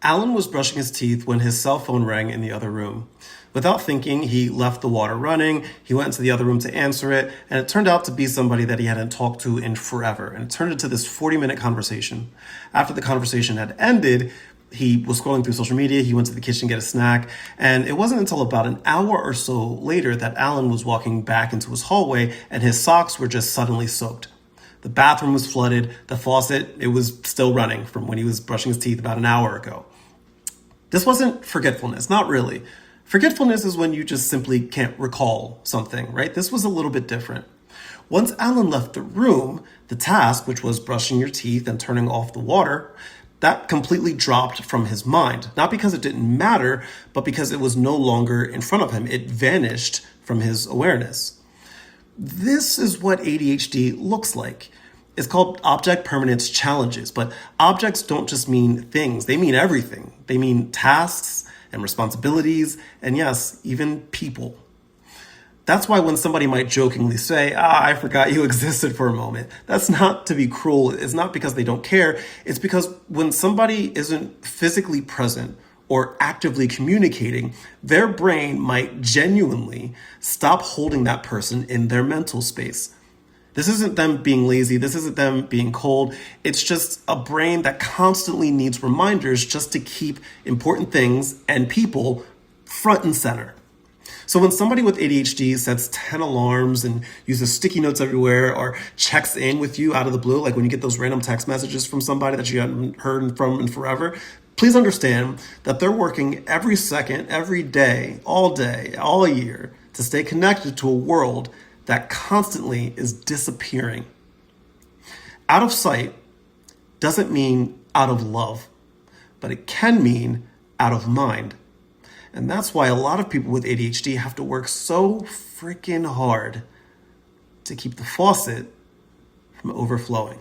Alan was brushing his teeth when his cell phone rang in the other room. Without thinking, he left the water running, he went into the other room to answer it, and it turned out to be somebody that he hadn't talked to in forever, and it turned into this 40-minute conversation. After the conversation had ended, he was scrolling through social media, he went to the kitchen to get a snack, and it wasn't until about an hour or so later that Alan was walking back into his hallway and his socks were just suddenly soaked. The bathroom was flooded, the faucet, it was still running from when he was brushing his teeth about an hour ago. This wasn't forgetfulness, not really. Forgetfulness is when you just simply can't recall something, right? This was a little bit different. Once Alan left the room, the task, which was brushing your teeth and turning off the water, that completely dropped from his mind. Not because it didn't matter, but because it was no longer in front of him. It vanished from his awareness. This is what ADHD looks like. It's called object permanence challenges, but objects don't just mean things, they mean everything. They mean tasks and responsibilities, and yes, even people. That's why when somebody might jokingly say, I forgot you existed for a moment, that's not to be cruel. It's not because they don't care. It's because when somebody isn't physically present or actively communicating, their brain might genuinely stop holding that person in their mental space. This isn't them being lazy. This isn't them being cold. It's just a brain that constantly needs reminders just to keep important things and people front and center. So when somebody with ADHD sets 10 alarms and uses sticky notes everywhere or checks in with you out of the blue, like when you get those random text messages from somebody that you haven't heard from in forever, please understand that they're working every second, every day, all year to stay connected to a world that constantly is disappearing. Out of sight doesn't mean out of love, but it can mean out of mind. And that's why a lot of people with ADHD have to work so freaking hard to keep the faucet from overflowing.